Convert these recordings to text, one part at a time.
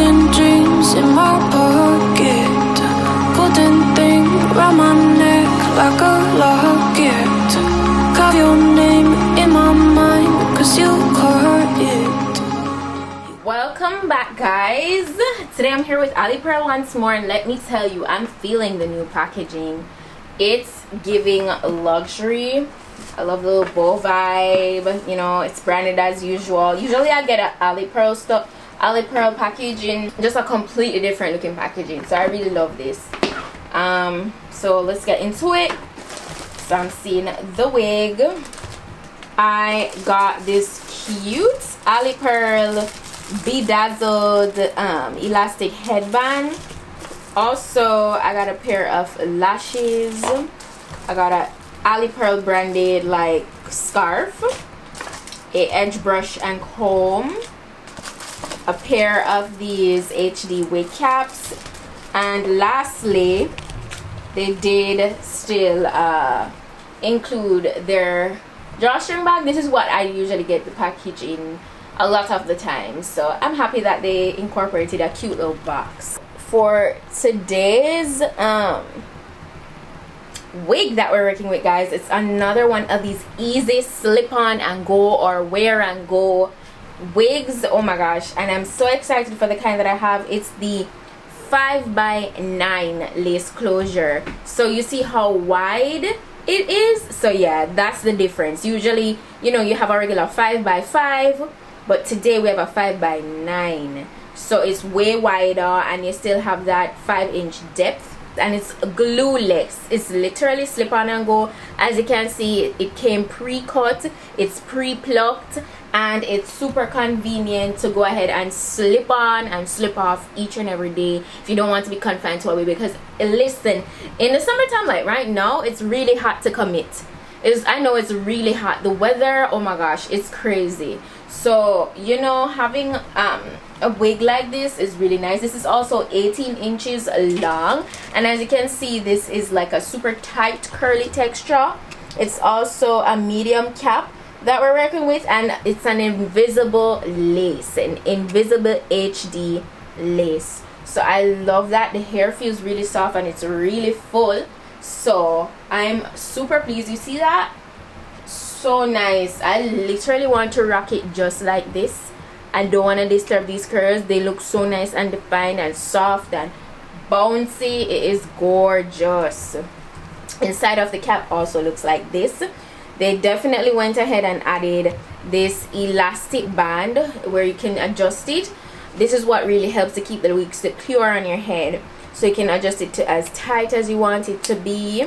broken dreams in my pocket. Golden thing round my neck like a locket. Carve your name in my mind, cause you caught it. Welcome back, guys. Today I'm here with Ali Pearl once more, and let me tell you, I'm feeling the new packaging. It's giving luxury. I love the little bow vibe. You know, it's branded as usual. Usually I get an Ali Pearl packaging, just a completely different looking packaging. So I really love this. So let's get into it. So I'm seeing the wig. I got this cute Ali Pearl bedazzled elastic headband. Also, I got a pair of lashes. I got a Ali Pearl branded like scarf, a edge brush and comb, a pair of these HD wig caps, and lastly they did still include their drawstring bag. This is what I usually get the package in a lot of the time, so I'm happy that they incorporated a cute little box. For today's wig that we're working with, guys, it's another one of these easy slip on and go or wear and go wigs. Oh my gosh, and I'm so excited for the kind that I have. It's the 5x9 lace closure. So you see how wide it is? So yeah, that's the difference. Usually, you know, you have a regular 5x5, but today we have a 5x9, so it's way wider and you still have that 5-inch depth, and it's glueless. It's literally slip on and go. As you can see, it came pre-cut, it's pre-plucked, and it's super convenient to go ahead and slip on and slip off each and every day if you don't want to be confined to a wig. Because listen, in the summertime, like right now, it's really hot to commit. I know it's really hot. The weather, oh my gosh, it's crazy. So, you know, having a wig like this is really nice. This is also 18 inches long, and as you can see, this is like a super tight curly texture. It's also a medium cap that we're working with, and it's an invisible lace, an invisible HD lace. So I love that. The hair feels really soft and it's really full, so I'm super pleased. You see that? So nice. I literally want to rock it just like this. I don't want to disturb these curls. They look so nice and defined and soft and bouncy. It is gorgeous. Inside of the cap also looks like this. They definitely went ahead and added this elastic band where you can adjust it. This is what really helps to keep the wig secure on your head, so you can adjust it to as tight as you want it to be,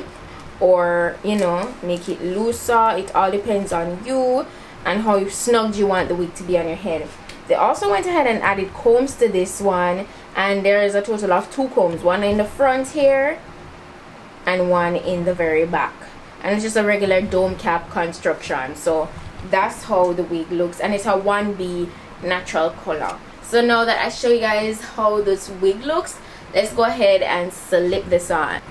or, you know, make it looser. It all depends on you and how snug you want the wig to be on your head. They also went ahead and added combs to this one, and there is a total of 2 combs, one in the front here and one in the very back, and it's just a regular dome cap construction. So that's how the wig looks, and it's a 1B natural color. So now that I show you guys how this wig looks, let's go ahead and slip this on.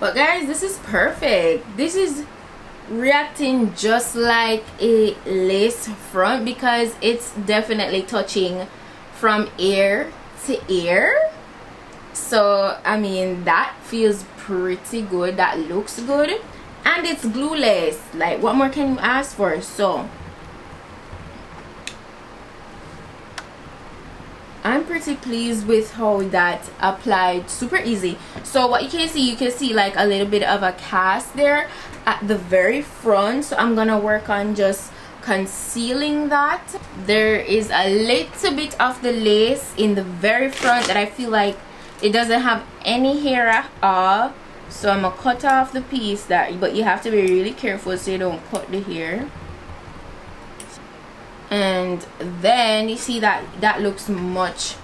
But guys, this is perfect. This is reacting just like a lace front, because it's definitely touching from ear to ear. So I mean, that feels pretty good, that looks good, and it's glueless. Like, what more can you ask for? So I'm pretty pleased with how that applied. Super easy. So what you can see like a little bit of a cast there at the very front, so I'm gonna work on just concealing that. There is a little bit of the lace in the very front that I feel like it doesn't have any hair at all, so I'm gonna cut off the piece that, but you have to be really careful so you don't cut the hair. And then you see that that looks much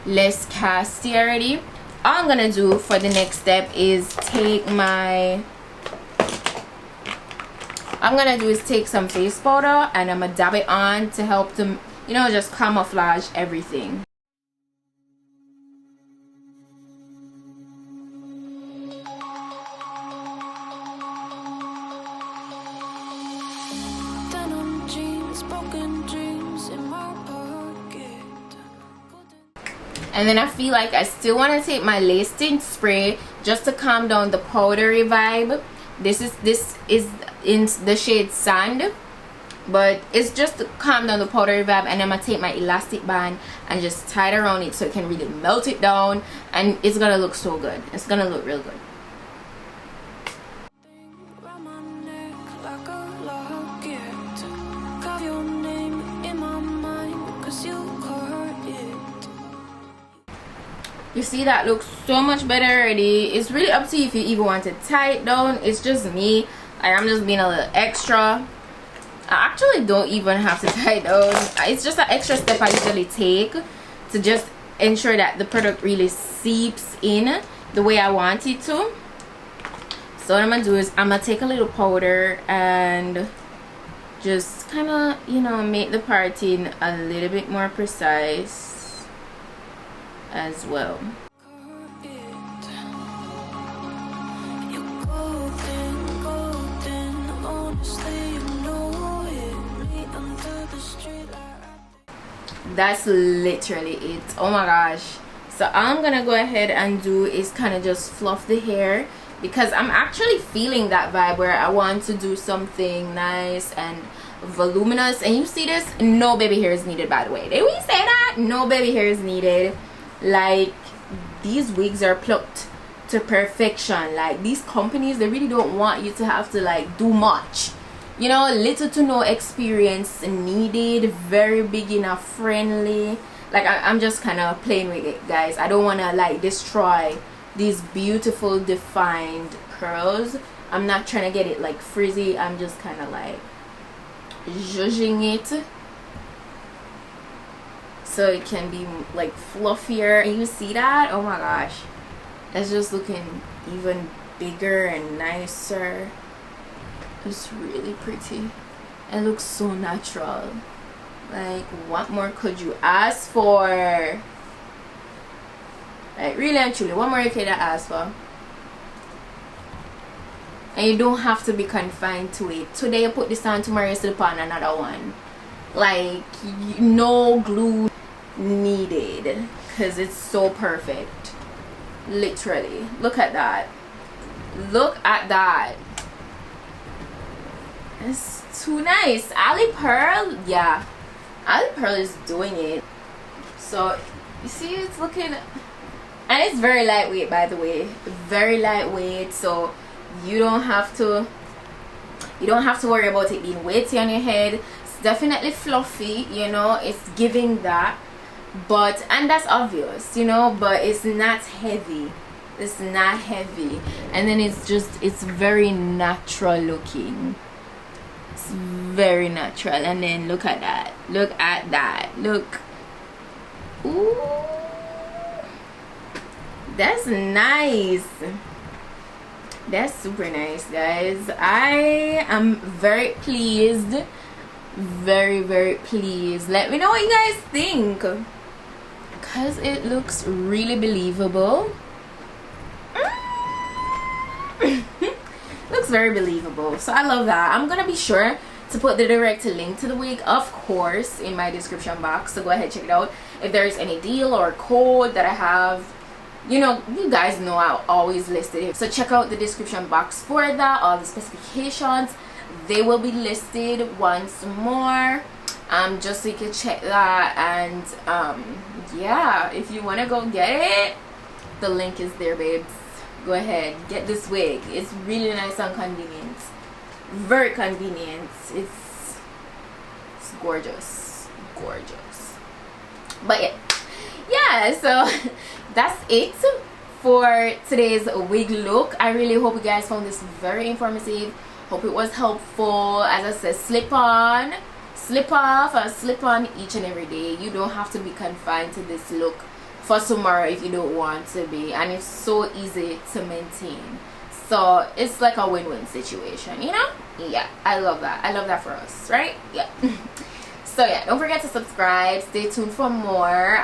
less casty already. All I'm gonna do for the next step is take some face powder, and I'm gonna dab it on to help them, you know, just camouflage everything. Denim jeans, broken dreams. And then I feel like I still want to take my lace tint spray just to calm down the powdery vibe. This is in the shade Sand, but it's just to calm down the powdery vibe. And I'm gonna take my elastic band and just tie it around it so it can really melt it down, and it's gonna look so good. It's gonna look real good. You see, that looks so much better already. It's really up to you if you even want to tie it down. It's just me. I'm just being a little extra. I actually don't even have to tie it down. It's just an extra step I usually take to just ensure that the product really seeps in the way I want it to. So what I'm gonna do is I'm gonna take a little powder and just kind of, you know, make the parting a little bit more precise as well. That's literally it. Oh my gosh. So all I'm gonna go ahead and do is kind of just fluff the hair, because I'm actually feeling that vibe where I want to do something nice and voluminous. And you see this, no baby hair is needed, by the way. Did we say that? No baby hair is needed. Like, these wigs are plucked to perfection. Like, these companies, they really don't want you to have to like do much, you know. Little to no experience needed, very beginner friendly. Like, I'm just kind of playing with it, guys. I don't want to like destroy these beautiful defined curls. I'm not trying to get it like frizzy. I'm just kind of like judging it so it can be like fluffier. And you see that? Oh my gosh, it's just looking even bigger and nicer. It's really pretty and looks so natural. Like, what more could you ask for? Like, really and truly, what more you could ask for? And you don't have to be confined to it. Today you put this on, tomorrow you slip on another one. Like, no glue needed, because it's so perfect. Literally, look at that. Look at that. It's too nice. Ali Pearl, yeah, Ali Pearl is doing it. So you see, it's looking, and it's very lightweight, by the way, very lightweight. So you don't have to worry about it being weighty on your head. It's definitely fluffy, you know, it's giving that, but, and that's obvious, you know, but it's not heavy. It's not heavy. And then it's just, it's very natural looking. It's very natural. And then look at that. Look at that. Look. Ooh. That's nice. That's super nice, guys. I am very pleased. Very, very pleased. Let me know what you guys think, because it looks really believable. Looks very believable, so I love that. I'm gonna be sure to put the direct link to the wig, of course, in my description box, so go ahead, check it out. If there is any deal or code that I have, you know, you guys know I always listed it, so check out the description box for that. All the specifications, they will be listed once more, just so you can check that. And yeah, if you want to go get it, the link is there, babes. Go ahead, get this wig. It's really nice and convenient, very convenient. It's gorgeous, gorgeous. But yeah, so that's it for today's wig look. I really hope you guys found this very informative. Hope it was helpful. As I said, slip on, slip off, or slip on each and every day. You don't have to be confined to this look for tomorrow if you don't want to be, and it's so easy to maintain. So it's like a win-win situation, you know? Yeah, I love that. I love that for us, right? Yeah. So yeah, don't forget to subscribe. Stay tuned for more.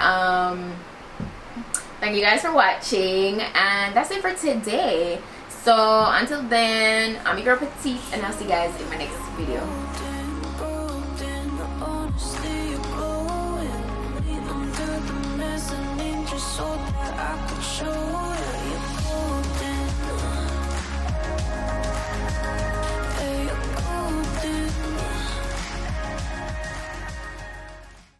Thank you guys for watching, and that's it for today. So until then, I'm your girl Petite, and I'll see you guys in my next video. Honestly, you're glowing under the mezzanine, just show.